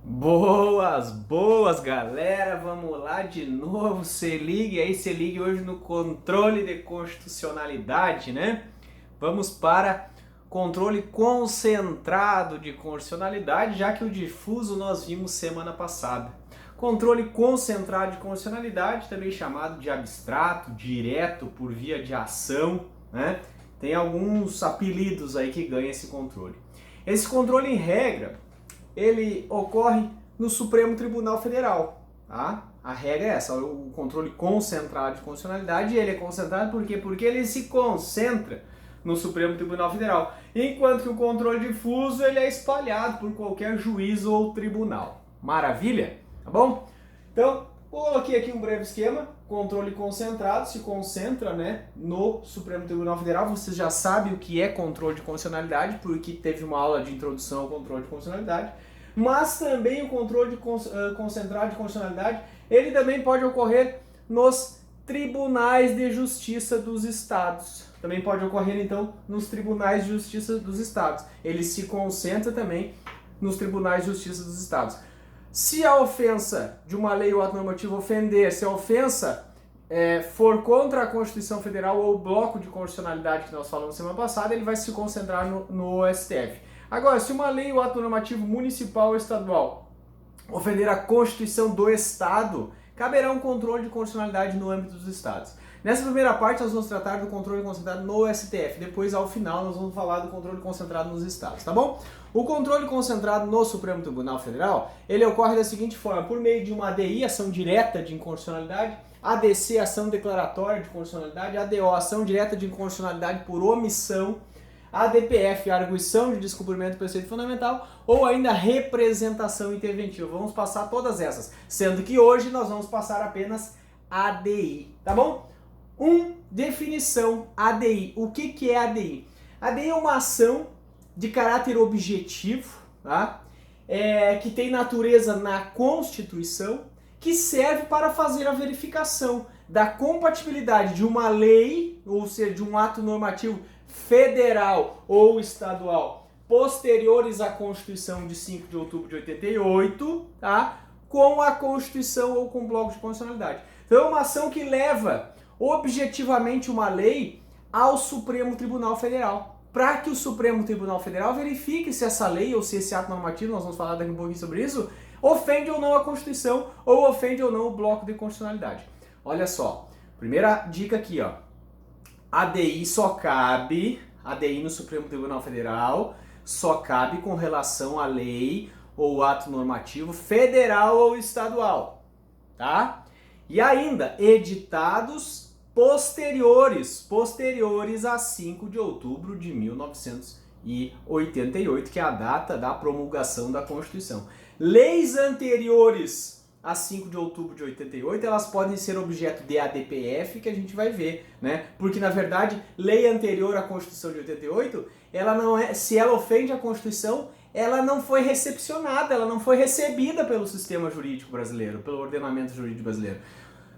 Boas, boas galera, vamos lá de novo, se ligue hoje no controle de constitucionalidade, né? Vamos para controle concentrado de constitucionalidade, já que o difuso nós vimos semana passada. Controle concentrado de constitucionalidade, também chamado de abstrato, direto, por via de ação, né? Tem alguns apelidos aí que ganham esse controle. Esse controle, em regra, ele ocorre no Supremo Tribunal Federal, tá? A regra é essa, o controle concentrado de constitucionalidade, ele é concentrado por quê? Porque ele se concentra no Supremo Tribunal Federal, enquanto que o controle difuso ele é espalhado por qualquer juízo ou tribunal. Maravilha? Tá bom? Então, coloquei aqui um breve esquema. Controle concentrado se concentra, né, no Supremo Tribunal Federal. Vocês já sabem o que é controle de constitucionalidade, porque teve uma aula de introdução ao controle de constitucionalidade. Mas também o controle concentrado de constitucionalidade, ele também pode ocorrer nos tribunais de justiça dos estados. Também pode ocorrer, então, nos tribunais de justiça dos estados. Ele se concentra também nos tribunais de justiça dos estados. Se a ofensa de uma lei ou ato normativo ofender, se a ofensa for contra a Constituição Federal ou o bloco de constitucionalidade que nós falamos semana passada, ele vai se concentrar no STF. Agora, se uma lei ou ato normativo municipal ou estadual ofender a Constituição do Estado, caberá um controle de constitucionalidade no âmbito dos estados. Nessa primeira parte, nós vamos tratar do controle concentrado no STF. Depois, ao final, nós vamos falar do controle concentrado nos estados, tá bom? O controle concentrado no Supremo Tribunal Federal, ele ocorre da seguinte forma: por meio de uma ADI, ação direta de inconstitucionalidade, ADC, ação declaratória de constitucionalidade, ADO, ação direta de inconstitucionalidade por omissão, ADPF, arguição de descumprimento do preceito fundamental, ou ainda representação interventiva. Vamos passar todas essas, sendo que hoje nós vamos passar apenas ADI, tá bom? Definição ADI. O que é ADI? ADI é uma ação de caráter objetivo, tá? Que tem natureza na Constituição, que serve para fazer a verificação da compatibilidade de uma lei, ou seja, de um ato normativo federal ou estadual, posteriores à Constituição de 5 de outubro de 88, tá? Com a Constituição ou com o bloco de constitucionalidade. Então é uma ação que leva objetivamente uma lei ao Supremo Tribunal Federal, para que o Supremo Tribunal Federal verifique se essa lei ou se esse ato normativo, nós vamos falar daqui um pouquinho sobre isso, ofende ou não a Constituição ou ofende ou não o bloco de constitucionalidade. Olha só, primeira dica aqui, ó. ADI só cabe, ADI no Supremo Tribunal Federal só cabe com relação à lei ou ato normativo federal ou estadual, tá? E ainda, editados posteriores a 5 de outubro de 1988, que é a data da promulgação da Constituição. Leis anteriores a 5 de outubro de 88, elas podem ser objeto de ADPF, que a gente vai ver, né? Porque, na verdade, lei anterior à Constituição de 88, ela não é, se ela ofende a Constituição, ela não foi recepcionada, ela não foi recebida pelo sistema jurídico brasileiro, pelo ordenamento jurídico brasileiro.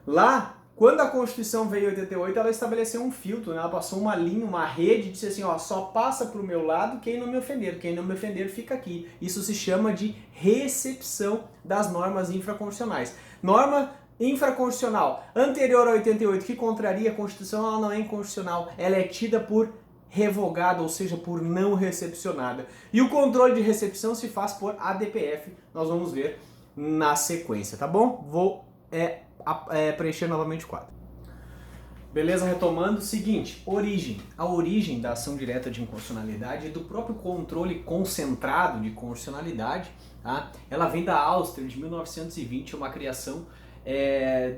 Lá, quando a Constituição veio em 88, ela estabeleceu um filtro, né? Ela passou uma linha, uma rede, e disse assim, ó, só passa pro meu lado quem não me ofender, quem não me ofender fica aqui. Isso se chama de recepção das normas infraconstitucionais. Norma infraconstitucional anterior a 88 que contraria a Constituição, ela não é inconstitucional, ela é tida por revogada, ou seja, por não recepcionada. E o controle de recepção se faz por ADPF, nós vamos ver na sequência, tá bom? Vou preencher novamente o quadro. Beleza, retomando, seguinte, origem. A origem da ação direta de inconstitucionalidade e do próprio controle concentrado de constitucionalidade, tá? Ela vem da Áustria, de 1920, uma criação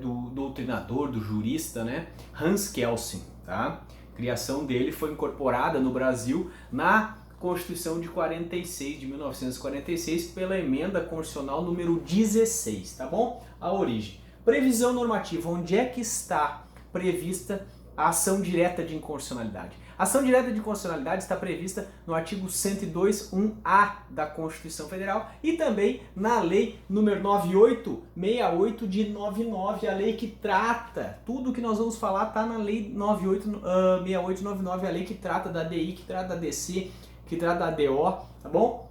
do doutrinador, do jurista, né? Hans Kelsen, tá? A criação dele foi incorporada no Brasil na Constituição de 1946, pela emenda constitucional número 16, tá bom? A origem. Previsão normativa, onde é que está prevista a ação direta de inconstitucionalidade? A ação direta de inconstitucionalidade está prevista no artigo 102.1a da Constituição Federal e também na lei número 9868 de 99, a lei que trata, tudo que nós vamos falar está na lei 68 de 99, a lei que trata da DI, que trata da DC, que trata da DO, tá bom?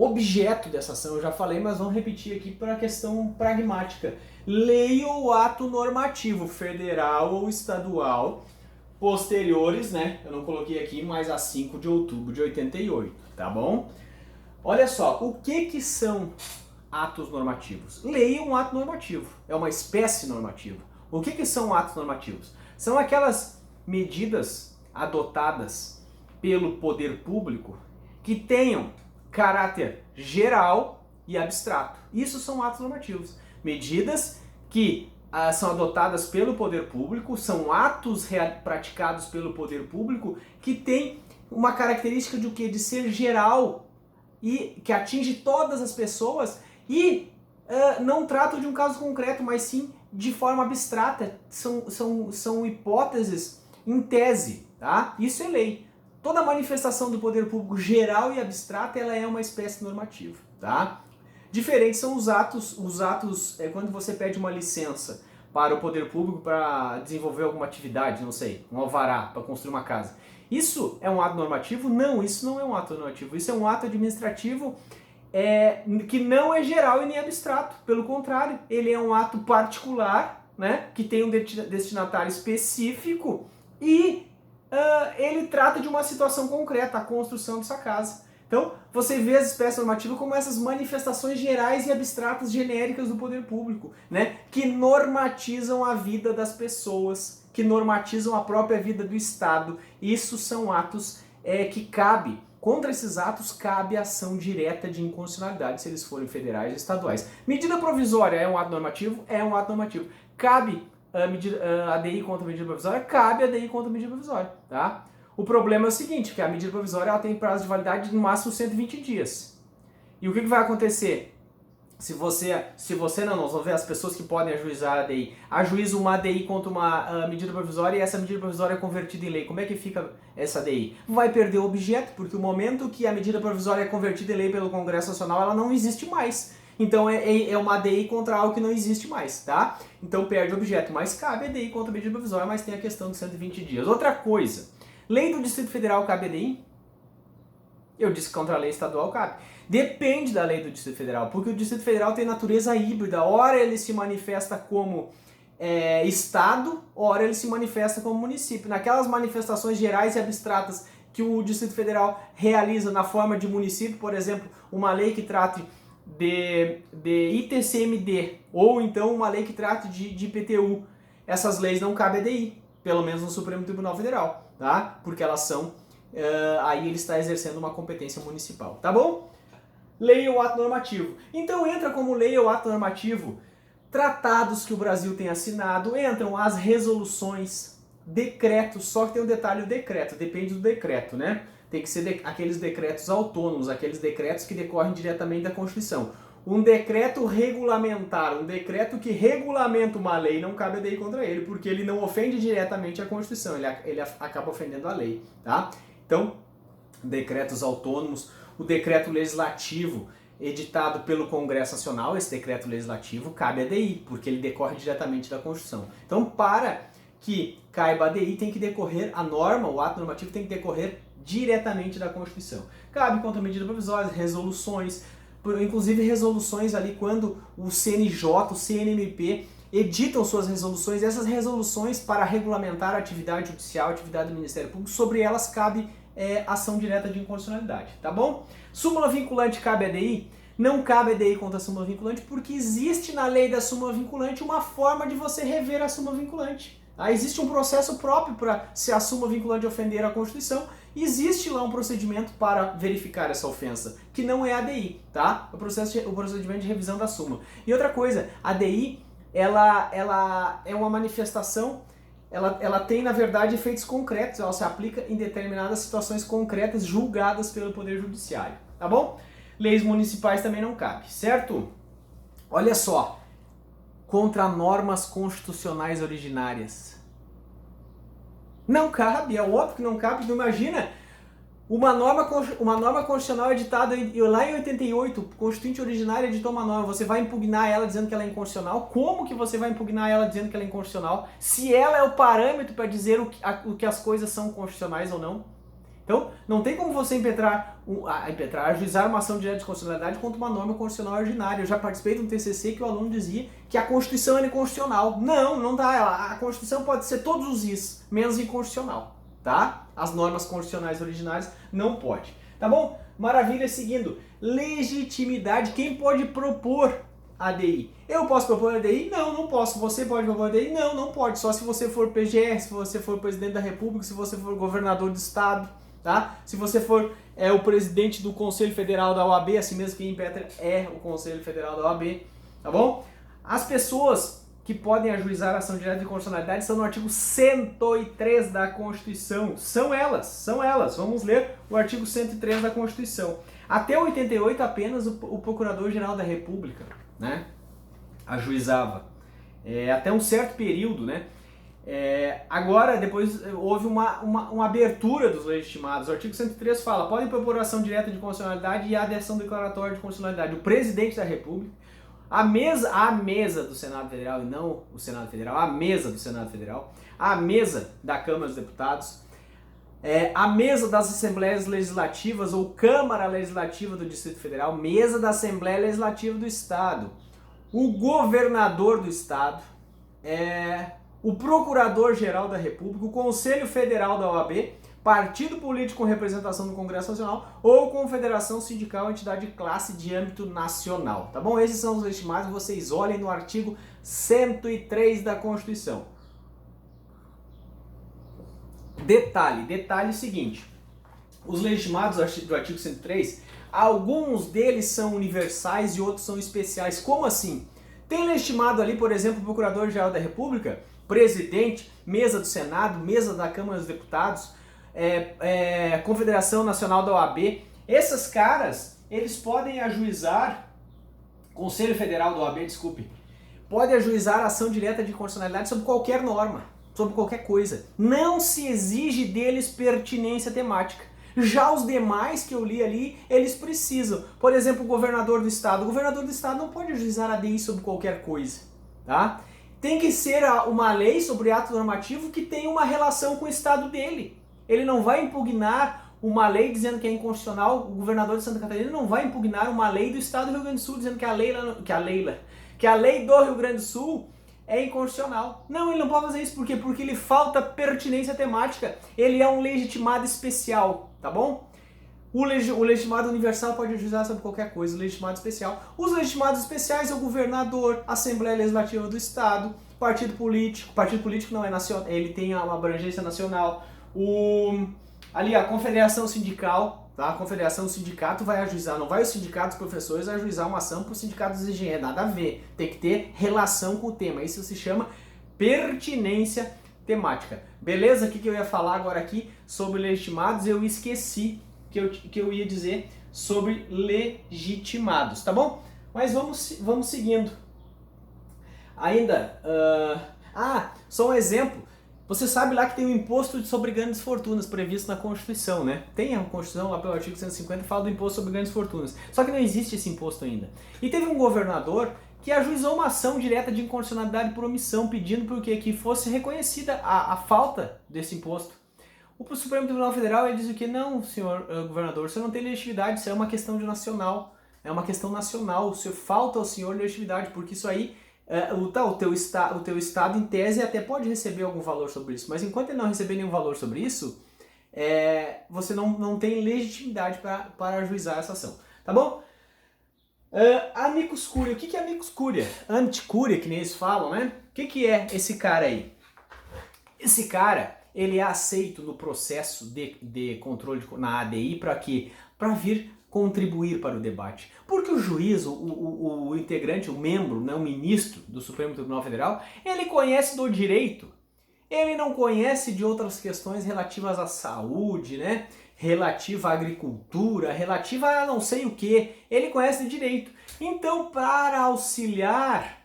objeto dessa ação. Eu já falei, mas vamos repetir aqui para a questão pragmática. Lei ou ato normativo federal ou estadual posteriores, né? Eu não coloquei aqui, mas a 5 de outubro de 88, tá bom? Olha só, o que são atos normativos? Lei é um ato normativo, é uma espécie normativa. O que são atos normativos? São aquelas medidas adotadas pelo poder público que tenham caráter geral e abstrato. Isso são atos normativos. Medidas que são adotadas pelo poder público, são atos praticados pelo poder público que têm uma característica de o quê? De ser geral e que atinge todas as pessoas e não tratam de um caso concreto, mas sim de forma abstrata. São hipóteses em tese, tá? Isso é lei. Toda manifestação do poder público geral e abstrata, ela é uma espécie normativa, tá? Diferentes são os atos quando você pede uma licença para o poder público para desenvolver alguma atividade, não sei, um alvará para construir uma casa. Isso é um ato normativo? Não, isso não é um ato normativo. Isso é um ato administrativo que não é geral e nem abstrato. Pelo contrário, ele é um ato particular, né, que tem um destinatário específico e ele trata de uma situação concreta, a construção dessa casa. Então, você vê as espécies normativas como essas manifestações gerais e abstratas genéricas do poder público, né? Que normatizam a vida das pessoas, que normatizam a própria vida do Estado. Isso são atos que contra esses atos cabe ação direta de inconstitucionalidade, se eles forem federais ou estaduais. Medida provisória é um ato normativo? É um ato normativo. Cabe a ADI contra a medida provisória? Cabe a ADI contra a medida provisória, tá? O problema é o seguinte, que a medida provisória ela tem prazo de validade de no máximo 120 dias. E o que vai acontecer? Se você não vê as pessoas que podem ajuizar a ADI, ajuiza uma ADI contra uma medida provisória e essa medida provisória é convertida em lei. Como é que fica essa ADI? Vai perder o objeto, porque o momento que a medida provisória é convertida em lei pelo Congresso Nacional, ela não existe mais. Então é uma ADI contra algo que não existe mais, tá? Então perde o objeto, mas cabe a ADI contra a medida provisória, mas tem a questão dos 120 dias. Outra coisa, lei do Distrito Federal cabe ADI? Eu disse que contra a lei estadual cabe. Depende da lei do Distrito Federal, porque o Distrito Federal tem natureza híbrida. Ora ele se manifesta como Estado, ora ele se manifesta como município. Naquelas manifestações gerais e abstratas que o Distrito Federal realiza na forma de município, por exemplo, uma lei que trate de ITCMD, ou então uma lei que trate de IPTU, essas leis não cabem ADI, pelo menos no Supremo Tribunal Federal, tá? Porque elas são, aí ele está exercendo uma competência municipal, tá bom? Lei ou ato normativo. Então entra como lei ou ato normativo tratados que o Brasil tem assinado, entram as resoluções, decretos, só que tem um detalhe, o decreto, depende do decreto, né? Tem que ser aqueles decretos autônomos, aqueles decretos que decorrem diretamente da Constituição. Um decreto regulamentar, um decreto que regulamenta uma lei, não cabe ADI contra ele, porque ele não ofende diretamente a Constituição, ele acaba ofendendo a lei, tá? Então, decretos autônomos, o decreto legislativo editado pelo Congresso Nacional, esse decreto legislativo cabe ADI, porque ele decorre diretamente da Constituição. Então, para que caiba ADI, tem que decorrer, a norma, o ato normativo tem que decorrer diretamente da Constituição. Cabe contra medidas provisórias, resoluções, inclusive resoluções ali quando o CNJ, o CNMP editam suas resoluções, essas resoluções para regulamentar a atividade judicial, a atividade do Ministério Público, sobre elas cabe ação direta de inconstitucionalidade, tá bom? Súmula vinculante cabe ADI? Não cabe ADI contra a súmula vinculante porque existe na lei da súmula vinculante uma forma de você rever a súmula vinculante. Existe um processo próprio para, se a súmula vinculante ofender a Constituição, existe lá um procedimento para verificar essa ofensa, que não é ADI, tá? O procedimento de revisão da súmula. E outra coisa, a ADI, ela é uma manifestação, ela tem, na verdade, efeitos concretos, ela se aplica em determinadas situações concretas julgadas pelo Poder Judiciário, tá bom? Leis municipais também não cabe, certo? Olha só, contra normas constitucionais originárias. Não cabe, é óbvio que não cabe. Não imagina uma norma constitucional editada lá em 88, o Constituinte originário editou uma norma, você vai impugnar ela dizendo que ela é inconstitucional? Como que você vai impugnar ela dizendo que ela é inconstitucional? Se ela é o parâmetro para dizer o que as coisas são constitucionais ou não? Então, não tem como você ajuizar uma ação direta de constitucionalidade contra uma norma constitucional ordinária. Eu já participei de um TCC que o aluno dizia que a Constituição é inconstitucional. Não, não dá. A Constituição pode ser todos os is, menos inconstitucional, tá? As normas constitucionais originárias não pode. Tá bom? Maravilha, seguindo. Legitimidade. Quem pode propor ADI? Eu posso propor ADI? Não, não posso. Você pode propor ADI? Não, não pode. Só se você for PGR, se você for presidente da República, se você for governador do estado, tá? Se você for o presidente do Conselho Federal da OAB, assim mesmo que impetra é o Conselho Federal da OAB, tá bom? As pessoas que podem ajuizar a ação direta de constitucionalidade estão no artigo 103 da Constituição. São elas. Vamos ler o artigo 103 da Constituição. Até 88 apenas o Procurador-Geral da República, né, ajuizava. Até um certo período, né? Agora, depois houve uma abertura dos legitimados. O artigo 103 fala: podem propor ação direta de constitucionalidade e adesão declaratória de constitucionalidade o presidente da República, a mesa do Senado Federal, e não o Senado Federal, a mesa do Senado Federal, a mesa da Câmara dos Deputados, a mesa das Assembleias Legislativas ou Câmara Legislativa do Distrito Federal, mesa da Assembleia Legislativa do Estado, o governador do Estado, o Procurador-Geral da República, o Conselho Federal da OAB, partido político com representação no Congresso Nacional ou confederação sindical ou entidade de classe de âmbito nacional. Tá bom? Esses são os legitimados, vocês olhem no artigo 103 da Constituição. Detalhe seguinte: os legitimados do artigo 103, alguns deles são universais e outros são especiais. Como assim? Tem legitimado ali, por exemplo, o Procurador-Geral da República, presidente, mesa do Senado, mesa da Câmara dos Deputados, Confederação Nacional da OAB. Esses caras, eles podem ajuizar, Conselho Federal da OAB, desculpe, pode ajuizar ação direta de constitucionalidade sobre qualquer norma, sobre qualquer coisa. Não se exige deles pertinência temática. Já os demais que eu li ali, eles precisam. Por exemplo, o governador do estado. O governador do estado não pode ajuizar ADI sobre qualquer coisa, tá? Tem que ser uma lei sobre ato normativo que tenha uma relação com o estado dele. Ele não vai impugnar uma lei dizendo que é inconstitucional. O governador de Santa Catarina não vai impugnar uma lei do estado do Rio Grande do Sul dizendo que a lei do Rio Grande do Sul é inconstitucional. Não, ele não pode fazer isso. Por quê? Porque lhe falta pertinência temática. Ele é um legitimado especial, tá bom? O legitimado universal pode ajuizar sobre qualquer coisa, o legitimado especial. Os legitimados especiais é o governador, a Assembleia Legislativa do Estado, partido político não é nacional, ele tem uma abrangência nacional. Ali a confederação sindical, tá? A confederação, o sindicato vai ajuizar, não vai o sindicato dos professores ajuizar uma ação para o sindicato dos engenheiros, nada a ver. Tem que ter relação com o tema. Isso se chama pertinência temática. Beleza? O que eu ia falar agora aqui sobre legitimados? Eu esqueci que eu ia dizer sobre legitimados, tá bom? Mas vamos seguindo. Ainda, só um exemplo. Você sabe lá que tem um imposto sobre grandes fortunas previsto na Constituição, né? Tem a Constituição lá pelo artigo 150 que fala do imposto sobre grandes fortunas. Só que não existe esse imposto ainda. E teve um governador que ajuizou uma ação direta de inconstitucionalidade por omissão, pedindo por quê? Que fosse reconhecida a falta desse imposto. O Supremo Tribunal Federal ele diz o que? Não, senhor governador, você não tem legitimidade, isso é uma questão de nacional. É uma questão nacional, falta ao senhor legitimidade, porque isso aí... o teu estado, em tese, até pode receber algum valor sobre isso, mas enquanto ele não receber nenhum valor sobre isso, você não tem legitimidade para ajuizar essa ação, tá bom? Amicus curiae. O que é amicus curiae? Anticúria, que nem eles falam, né? O que é esse cara aí? Esse cara, ele é aceito no processo de controle na ADI para quê? Para vir contribuir para o debate. Porque o juiz, o integrante, o membro, né, o ministro do Supremo Tribunal Federal, ele conhece do direito. Ele não conhece de outras questões relativas à saúde, né? Relativa à agricultura, relativa a não sei o que. Ele conhece de direito. Então, para auxiliar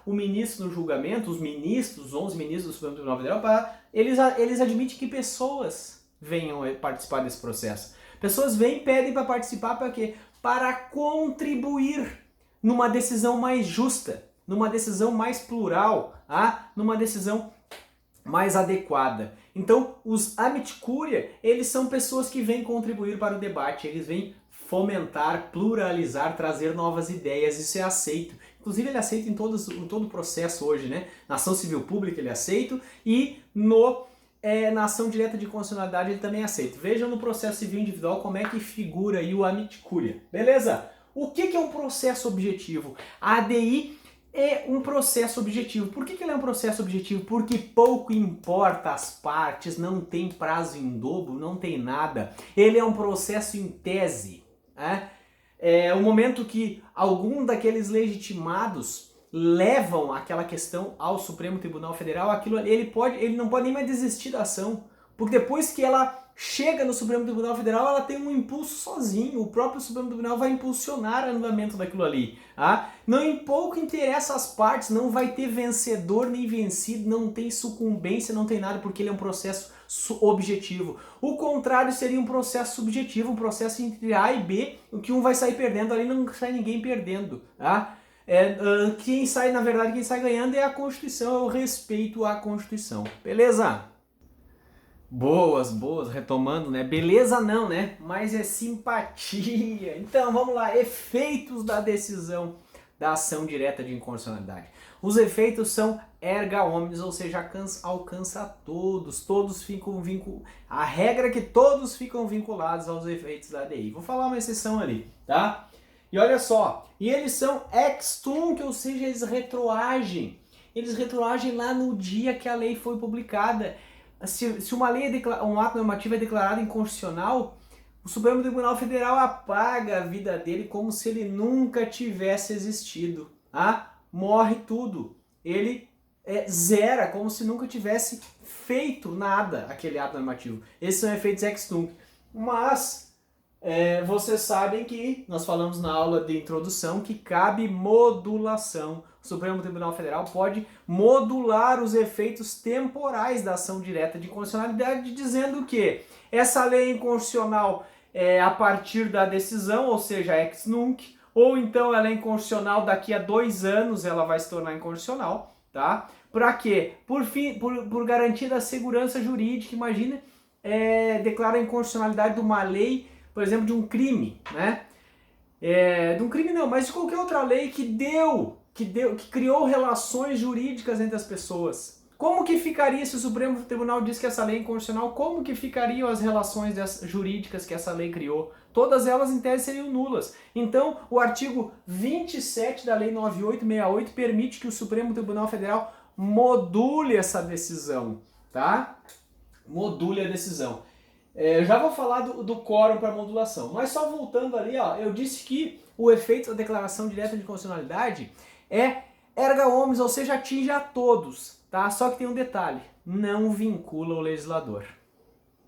o ministro no julgamento, os 11 ministros do Supremo Tribunal Federal, eles admitem que pessoas venham participar desse processo. Pessoas vêm e pedem para participar para quê? Para contribuir numa decisão mais justa, numa decisão mais plural, numa decisão mais adequada. Então, os Amit Curia, eles são pessoas que vêm contribuir para o debate, eles vêm fomentar, pluralizar, trazer novas ideias, isso é aceito. Inclusive ele é aceito em todo o processo hoje, né? Na ação civil pública ele é aceito e na ação direta de constitucionalidade ele também é aceito. Vejam no processo civil individual como é que figura aí o Amit Curia. Beleza? O que é um processo objetivo? A ADI é um processo objetivo. Por que ele é um processo objetivo? Porque pouco importa as partes, não tem prazo em dobro, não tem nada. Ele é um processo em tese. É o momento que algum daqueles legitimados levam aquela questão ao Supremo Tribunal Federal, aquilo ele não pode nem mais desistir da ação, porque depois que ela chega no Supremo Tribunal Federal, ela tem um impulso sozinho, o próprio Supremo Tribunal vai impulsionar o anulamento daquilo ali. Não em pouco interessa as partes, não vai ter vencedor nem vencido, não tem sucumbência, não tem nada, porque ele é um processo objetivo. O contrário seria um processo subjetivo, um processo entre A e B, o que um vai sair perdendo, ali não sai ninguém perdendo. Quem sai, na verdade, quem sai ganhando é a Constituição, é o respeito à Constituição. Beleza? Boas, retomando, né? Beleza não, né? Mas é simpatia. Então, vamos lá. Efeitos da decisão da ação direta de inconstitucionalidade. Os efeitos são erga omnes, ou seja, alcança a todos. Todos ficam vinculados. A regra é que todos ficam vinculados aos efeitos da ADI. Vou falar uma exceção ali, tá? E olha só. E eles são ex tunc, ou seja, eles retroagem. Eles retroagem lá no dia que a lei foi publicada. Se uma lei um ato normativo é declarado inconstitucional, o Supremo Tribunal Federal apaga a vida dele como se ele nunca tivesse existido. Morre tudo. Ele zera, como se nunca tivesse feito nada aquele ato normativo. Esses são efeitos ex tunc. Mas vocês sabem que nós falamos na aula de introdução que cabe modulação. O Supremo Tribunal Federal pode modular os efeitos temporais da ação direta de inconstitucionalidade, dizendo que essa lei é inconstitucional a partir da decisão, ou seja, ex nunc, ou então ela é inconstitucional daqui a 2 anos, ela vai se tornar inconstitucional, tá? Para quê? Por garantia da segurança jurídica. Imagina, declara a inconstitucionalidade de uma lei, por exemplo, de um crime, né? De um crime não, mas de qualquer outra lei que criou relações jurídicas entre as pessoas. Como que ficaria se o Supremo Tribunal diz que essa lei é inconstitucional? Como que ficariam as relações jurídicas que essa lei criou? Todas elas, em tese, seriam nulas. Então, o artigo 27 da Lei 9868 permite que o Supremo Tribunal Federal module essa decisão, tá? Module a decisão. Eu já vou falar do quórum para modulação, mas só voltando ali, eu disse que o efeito da declaração direta de constitucionalidade é erga omnes, ou seja, atinge a todos, tá? Só que tem um detalhe, não vincula o legislador,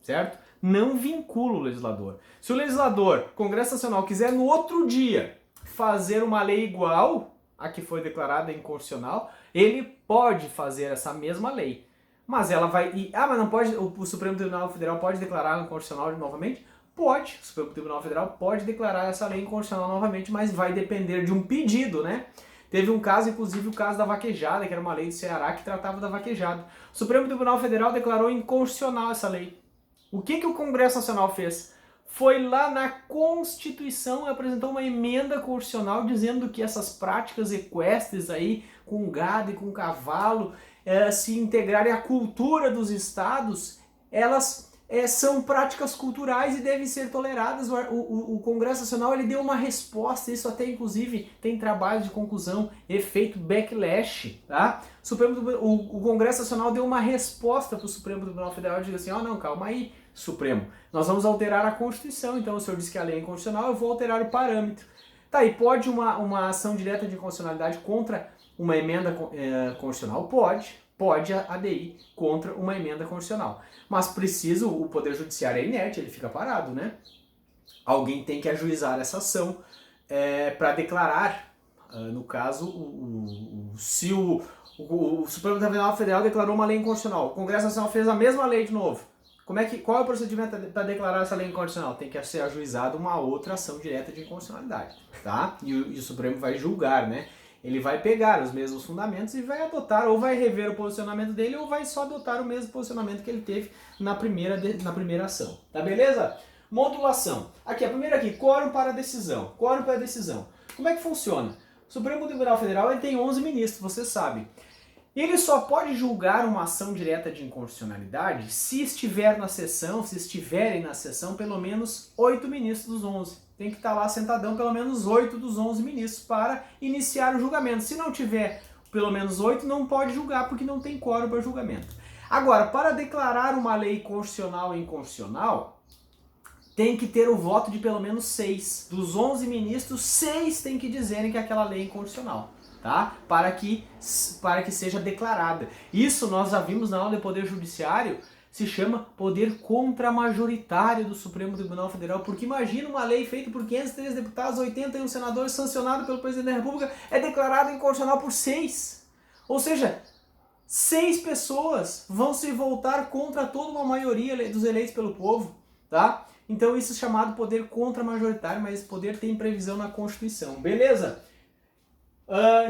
certo? Não vincula o legislador. Se o legislador, Congresso Nacional, quiser no outro dia fazer uma lei igual a que foi declarada inconstitucional, ele pode fazer essa mesma lei. Mas ela vai... mas não pode... O Supremo Tribunal Federal pode declarar inconstitucional novamente? Pode. O Supremo Tribunal Federal pode declarar essa lei inconstitucional novamente, mas vai depender de um pedido, né? Teve um caso, inclusive o caso da vaquejada, que era uma lei do Ceará que tratava da vaquejada. O Supremo Tribunal Federal declarou inconstitucional essa lei. O que o Congresso Nacional fez? Foi lá na Constituição e apresentou uma emenda constitucional dizendo que essas práticas equestres aí, com gado e com cavalo, se integrarem à cultura dos estados, elas são práticas culturais e devem ser toleradas. O Congresso Nacional ele deu uma resposta, isso até inclusive tem trabalho de conclusão, efeito backlash, tá? O Congresso Nacional deu uma resposta para o Supremo Tribunal Federal e disse assim, não, calma aí, Supremo, nós vamos alterar a Constituição, então o senhor disse que a lei é inconstitucional, eu vou alterar o parâmetro. Tá, e pode uma ação direta de inconstitucionalidade contra uma emenda constitucional? Pode a ADI contra uma emenda constitucional. Mas o Poder Judiciário é inerte, ele fica parado, né? Alguém tem que ajuizar essa ação para declarar, no caso, se o Supremo Tribunal Federal declarou uma lei inconstitucional, o Congresso Nacional fez a mesma lei de novo. Qual é o procedimento para declarar essa lei inconstitucional? Tem que ser ajuizada uma outra ação direta de inconstitucionalidade, tá? E o Supremo vai julgar, né? Ele vai pegar os mesmos fundamentos e vai adotar, ou vai rever o posicionamento dele, ou vai só adotar o mesmo posicionamento que ele teve na primeira ação. Tá beleza? Modulação. Aqui, a primeira aqui, quórum para decisão. Quórum para decisão. Como é que funciona? O Supremo Tribunal Federal ele tem 11 ministros, você sabe. Ele só pode julgar uma ação direta de inconstitucionalidade se estiverem na sessão pelo menos 8 ministros dos 11. Tem que estar lá sentadão pelo menos 8 dos 11 ministros para iniciar o julgamento. Se não tiver pelo menos 8, não pode julgar porque não tem quórum para julgamento. Agora, para declarar uma lei constitucional ou inconstitucional, tem que ter o voto de pelo menos 6. Dos 11 ministros, 6 tem que dizerem que aquela lei é inconstitucional. Tá? Para que seja declarada. Isso nós já vimos na aula de Poder Judiciário, se chama poder contramajoritário do Supremo Tribunal Federal, porque imagina uma lei feita por 503 deputados, 81 senadores, sancionada pelo Presidente da República, é declarada inconstitucional por 6. Ou seja, 6 pessoas vão se voltar contra toda uma maioria dos eleitos pelo povo, tá? Então isso é chamado poder contramajoritário, mas esse poder tem previsão na Constituição, beleza?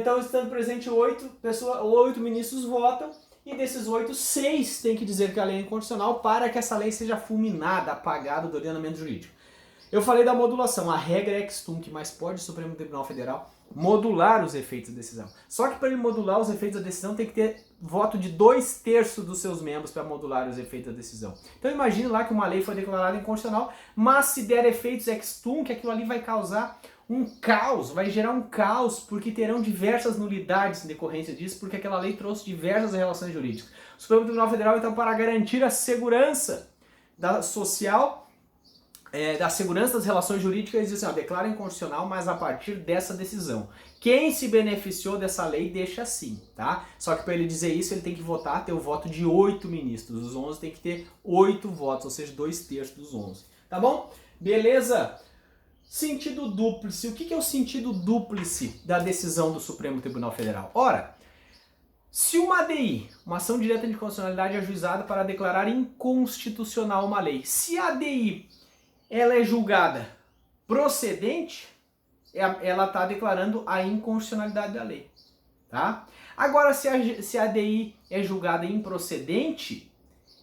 Então, estando presente 8 ministros votam, e desses 8, 6 têm que dizer que a lei é inconstitucional para que essa lei seja fulminada, apagada do ordenamento jurídico. Eu falei da modulação, a regra é ex tunc, mas pode o Supremo Tribunal Federal modular os efeitos da decisão. Só que para ele modular os efeitos da decisão tem que ter voto de 2/3 dos seus membros para modular os efeitos da decisão. Então imagine lá que uma lei foi declarada inconstitucional, mas se der efeitos ex tunc, aquilo ali vai causar um caos, vai gerar um caos, porque terão diversas nulidades em decorrência disso, porque aquela lei trouxe diversas relações jurídicas. O Supremo Tribunal Federal, então, para garantir a segurança social, da segurança das relações jurídicas, diz assim, declara inconstitucional, mas a partir dessa decisão. Quem se beneficiou dessa lei deixa assim, tá? Só que para ele dizer isso, ele tem que votar, ter o voto de 8 ministros. Os 11 tem que ter 8 votos, ou seja, 2/3 dos 11. Tá bom? Beleza? Sentido dúplice. O que é o sentido dúplice da decisão do Supremo Tribunal Federal? Ora, se uma ADI, uma ação direta de constitucionalidade, é ajuizada para declarar inconstitucional uma lei, se a ADI ela é julgada procedente, ela está declarando a inconstitucionalidade da lei. Tá? Agora, se a ADI é julgada improcedente,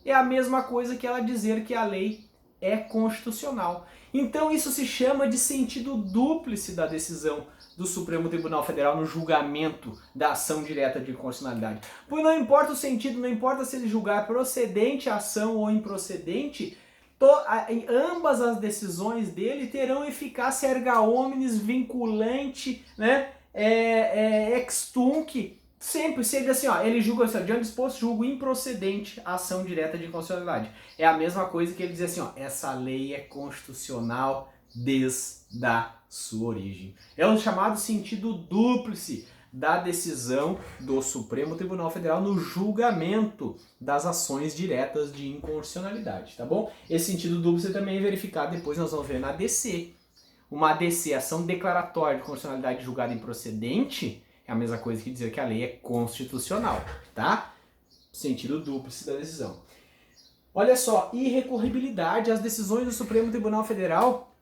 é a mesma coisa que ela dizer que a lei é constitucional. Então isso se chama de sentido dúplice da decisão do Supremo Tribunal Federal no julgamento da ação direta de inconstitucionalidade. Pois não importa o sentido, não importa se ele julgar procedente a ação ou improcedente, ambas as decisões dele terão eficácia erga omnes, vinculante, né, ex tunc. Sempre, se ele assim, ele julga assim, diante disposto, julgo improcedente a ação direta de inconstitucionalidade. É a mesma coisa que ele dizer assim, essa lei é constitucional desde a sua origem. É o chamado sentido dúplice da decisão do Supremo Tribunal Federal no julgamento das ações diretas de inconstitucionalidade, tá bom? Esse sentido dúplice também é verificado, depois nós vamos ver na ADC. Uma ADC, ação declaratória de constitucionalidade julgada improcedente, é a mesma coisa que dizer que a lei é constitucional, tá? Sentido dúplice da decisão. Olha só, irrecorribilidade, as decisões do Supremo Tribunal Federal,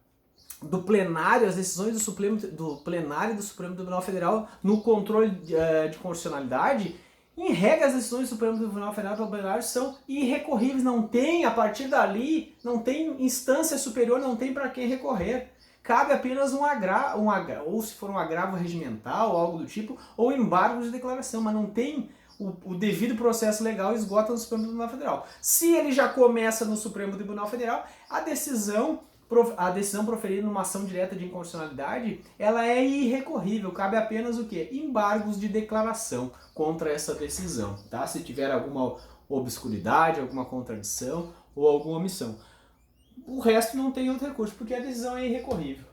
do plenário, as decisões do plenário do Supremo Tribunal Federal no controle de constitucionalidade, em regra as decisões do Supremo Tribunal Federal do plenário são irrecorríveis, não tem, a partir dali, não tem instância superior, não tem para quem recorrer. Cabe apenas um agravo, ou se for um agravo regimental, algo do tipo, ou embargo de declaração, mas não tem o devido processo legal esgota no Supremo Tribunal Federal. Se ele já começa no Supremo Tribunal Federal, a decisão proferida numa ação direta de inconstitucionalidade, ela é irrecorrível, cabe apenas o quê? Embargos de declaração contra essa decisão, tá? Se tiver alguma obscuridade, alguma contradição ou alguma omissão. O resto não tem outro recurso, porque a decisão é irrecorrível.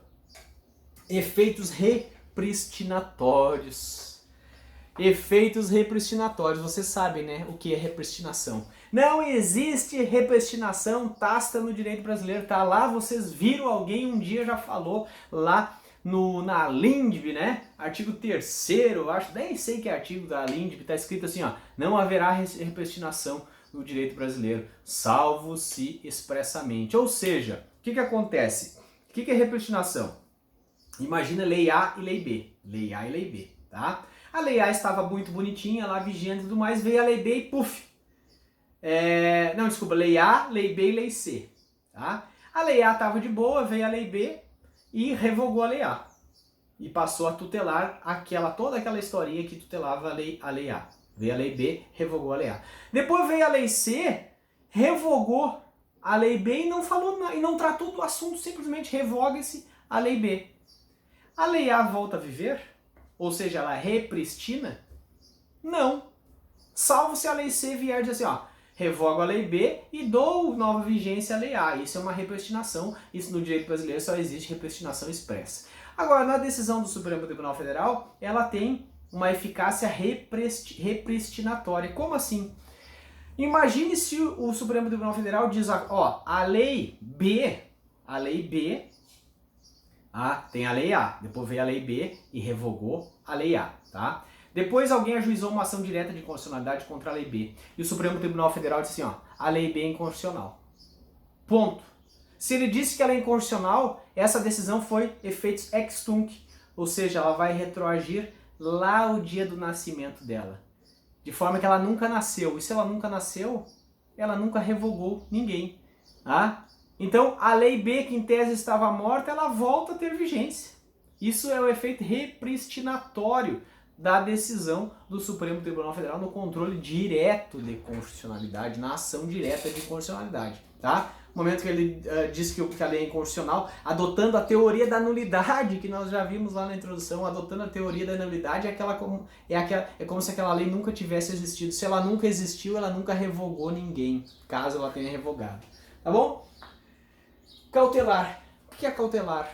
Efeitos repristinatórios. Efeitos repristinatórios. Você sabe, né, o que é repristinação. Não existe repristinação tácita no direito brasileiro. Tá lá, vocês viram, alguém um dia já falou lá na LINDB, né? Artigo 3º, acho, nem sei que artigo da LINDB, tá escrito assim, não haverá repristinação no direito brasileiro, salvo se expressamente. Ou seja, o que acontece? O que é repristinação? Imagina lei A e lei B. Lei A e lei B. tá? A Lei A estava muito bonitinha, lá vigente e tudo mais, veio a Lei B e puf! Não, desculpa, Lei A, Lei B e Lei C, tá? A Lei A estava de boa, veio a Lei B e revogou a Lei A. E passou a tutelar toda aquela historinha que tutelava a Lei A. Veio a Lei B, revogou a Lei A. Depois veio a Lei C, revogou a Lei B e não falou e não tratou do assunto, simplesmente revoga-se a Lei B. A Lei A volta a viver? Ou seja, ela repristina? Não. Salvo se a Lei C vier dizer assim, ó, revogo a Lei B e dou nova vigência à Lei A. Isso é uma repristinação, isso no direito brasileiro só existe repristinação expressa. Agora, na decisão do Supremo Tribunal Federal, ela tem uma eficácia repristinatória. Como assim? Imagine se o Supremo Tribunal Federal diz, ó, a Lei B, tem a Lei A, depois veio a Lei B e revogou a Lei A, tá? Depois alguém ajuizou uma ação direta de inconstitucionalidade contra a Lei B. E o Supremo Tribunal Federal disse assim, ó, a Lei B é inconstitucional. Ponto. Se ele disse que ela é inconstitucional, essa decisão foi efeitos ex tunc, ou seja, ela vai retroagir lá o dia do nascimento dela. De forma que ela nunca nasceu. E se ela nunca nasceu, ela nunca revogou ninguém. Tá? Então, a Lei B, que em tese estava morta, ela volta a ter vigência. Isso é o efeito repristinatório da decisão do Supremo Tribunal Federal no controle direto de constitucionalidade, na ação direta de constitucionalidade. Tá? No momento que ele diz que a lei é inconstitucional, adotando a teoria da nulidade, que nós já vimos lá na introdução, adotando a teoria da nulidade, é como se aquela lei nunca tivesse existido. Se ela nunca existiu, ela nunca revogou ninguém, caso ela tenha revogado. Tá bom? Cautelar. O que é cautelar?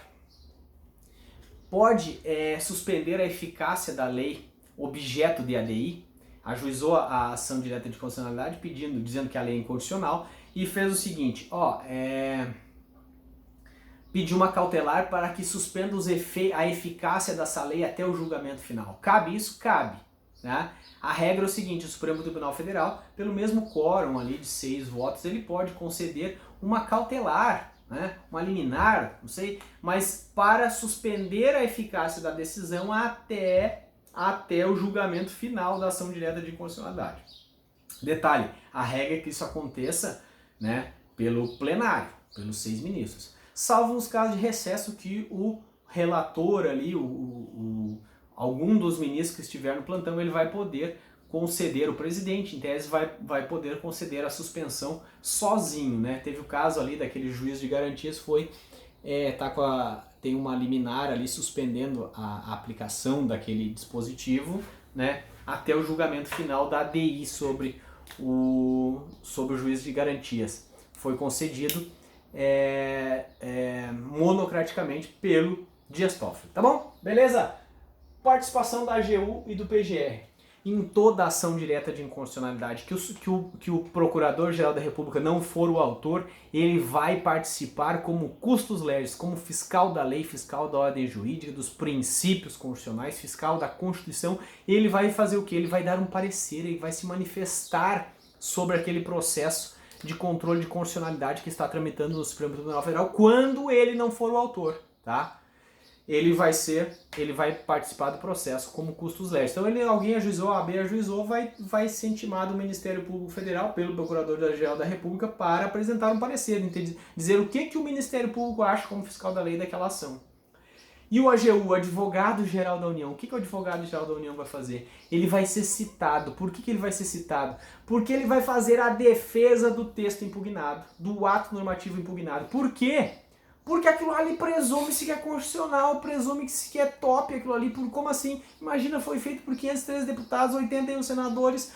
Pode suspender a eficácia da lei objeto de ADI, ajuizou a ação direta de constitucionalidade dizendo que a lei é inconstitucional e fez o seguinte, pediu uma cautelar para que suspenda a eficácia dessa lei até o julgamento final. Cabe isso? Cabe. Né? A regra é o seguinte, o Supremo Tribunal Federal, pelo mesmo quórum ali de 6 votos, ele pode conceder uma cautelar, né? Uma liminar, não sei, mas para suspender a eficácia da decisão até o julgamento final da ação direta de inconstitucionalidade. Detalhe, a regra é que isso aconteça, né, pelo plenário, pelos 6 ministros. Salvo nos casos de recesso que o relator ali, algum dos ministros que estiver no plantão, ele vai poder conceder, o presidente, em tese, vai poder conceder a suspensão sozinho, né? Teve o caso ali daquele juiz de garantias, tem uma liminar ali suspendendo a aplicação daquele dispositivo, né? Até o julgamento final da ADI sobre o juiz de garantias. Foi concedido monocraticamente pelo Dias Toffoli, tá bom? Beleza? Participação da AGU e do PGR. Em toda ação direta de inconstitucionalidade que o Procurador-Geral da República não for o autor, ele vai participar como custos legis, como fiscal da lei, fiscal da ordem jurídica, dos princípios constitucionais, fiscal da Constituição. Ele vai fazer o quê? Ele vai dar um parecer, ele vai se manifestar sobre aquele processo de controle de constitucionalidade que está tramitando no Supremo Tribunal Federal quando ele não for o autor, tá? Ele vai participar do processo como custos legis. Então alguém ajuizou, a AB ajuizou, vai ser intimado o Ministério Público Federal pelo Procurador-Geral da República para apresentar um parecer, dizer o que o Ministério Público acha como fiscal da lei daquela ação. E o AGU, o Advogado-Geral da União, o que o Advogado-Geral da União vai fazer? Ele vai ser citado. Por que ele vai ser citado? Porque ele vai fazer a defesa do texto impugnado, do ato normativo impugnado. Por quê? Porque aquilo ali presume-se que é constitucional, presume-se que é top aquilo ali. Como assim? Imagina, foi feito por 513 deputados, 81 senadores,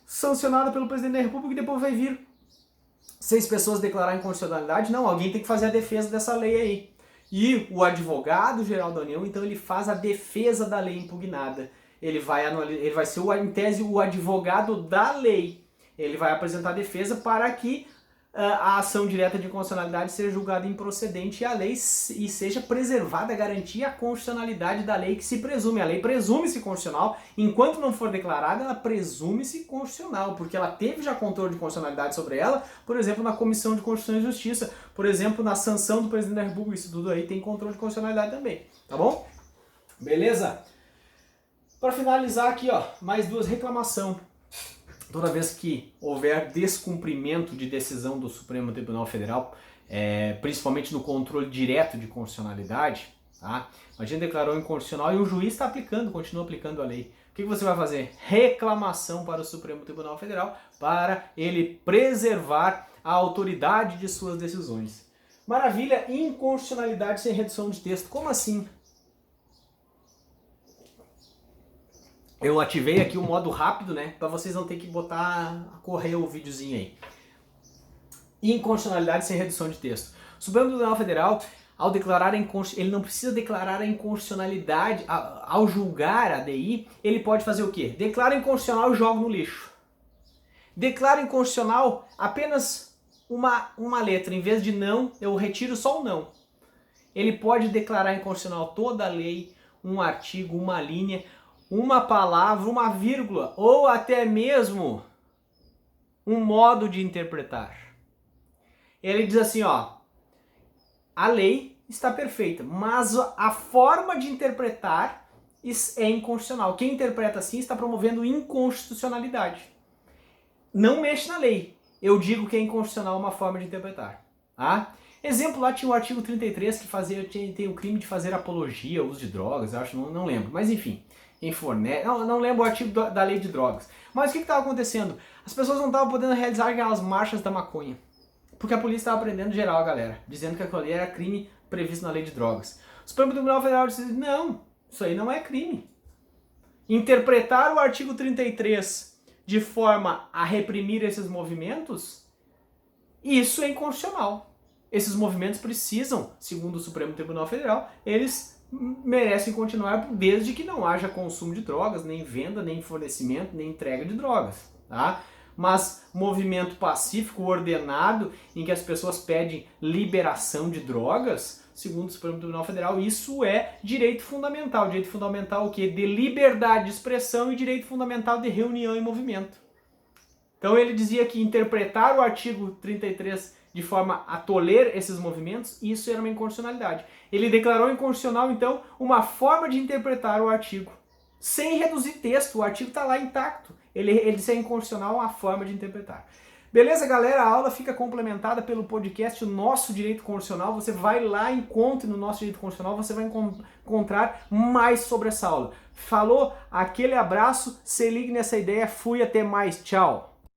sancionado pelo presidente da República, e depois vai vir 6 pessoas declarar inconstitucionalidade. Não, alguém tem que fazer a defesa dessa lei aí. E o Advogado-Geral da União, então, ele faz a defesa da lei impugnada. Ele vai ser, em tese, o advogado da lei. Ele vai apresentar a defesa para que a ação direta de inconstitucionalidade seja julgada improcedente e a lei e seja preservada, garantir a constitucionalidade da lei que se presume. A lei presume-se constitucional, enquanto não for declarada, ela presume-se constitucional, porque ela teve já controle de constitucionalidade sobre ela, por exemplo, na Comissão de Constituição e Justiça, por exemplo, na sanção do presidente da República, isso tudo aí tem controle de constitucionalidade também, tá bom? Beleza? Para finalizar aqui, ó, mais duas reclamações. Toda vez que houver descumprimento de decisão do Supremo Tribunal Federal, principalmente no controle direto de constitucionalidade, tá? A gente declarou inconstitucional e o juiz está aplicando, continua aplicando a lei. O que você vai fazer? Reclamação para o Supremo Tribunal Federal para ele preservar a autoridade de suas decisões. Maravilha, inconstitucionalidade sem redução de texto. Como assim? Eu ativei aqui o modo rápido, né? Para vocês não ter que botar a correr o videozinho aí. Inconstitucionalidade sem redução de texto. O Supremo Tribunal Federal, ao declarar ele não precisa declarar a inconstitucionalidade, ao julgar a DI, ele pode fazer o quê? Declara inconstitucional e joga no lixo. Declara inconstitucional apenas uma letra, em vez de não, eu retiro só o não. Ele pode declarar inconstitucional toda a lei, um artigo, uma linha, uma palavra, uma vírgula, ou até mesmo um modo de interpretar. Ele diz assim, ó, a lei está perfeita, mas a forma de interpretar é inconstitucional. Quem interpreta assim está promovendo inconstitucionalidade. Não mexe na lei. Eu digo que é inconstitucional uma forma de interpretar. Tá? Exemplo, lá tinha o artigo 33 que tem o crime de fazer apologia, uso de drogas, eu acho, não lembro, mas enfim. Não lembro o artigo da lei de drogas. Mas o que estava acontecendo? As pessoas não estavam podendo realizar aquelas marchas da maconha. Porque a polícia estava prendendo geral a galera, dizendo que aquilo ali era crime previsto na lei de drogas. O Supremo Tribunal Federal disse, não, isso aí não é crime. Interpretar o artigo 33 de forma a reprimir esses movimentos, isso é inconstitucional. Esses movimentos precisam, segundo o Supremo Tribunal Federal, eles merecem continuar desde que não haja consumo de drogas, nem venda, nem fornecimento, nem entrega de drogas, tá? Mas movimento pacífico, ordenado, em que as pessoas pedem liberação de drogas, segundo o Supremo Tribunal Federal, isso é direito fundamental. Direito fundamental o quê? De liberdade de expressão e direito fundamental de reunião e movimento. Então ele dizia que interpretar o artigo 33 de forma a toler esses movimentos, isso era uma inconstitucionalidade. Ele declarou inconstitucional, então, uma forma de interpretar o artigo. Sem reduzir texto, o artigo está lá intacto. Ele disse é inconstitucional uma forma de interpretar. Beleza, galera? A aula fica complementada pelo podcast O Nosso Direito Constitucional. Você vai lá, encontre no Nosso Direito Constitucional, você vai encontrar mais sobre essa aula. Falou? Aquele abraço, se ligue nessa ideia, fui, até mais, tchau!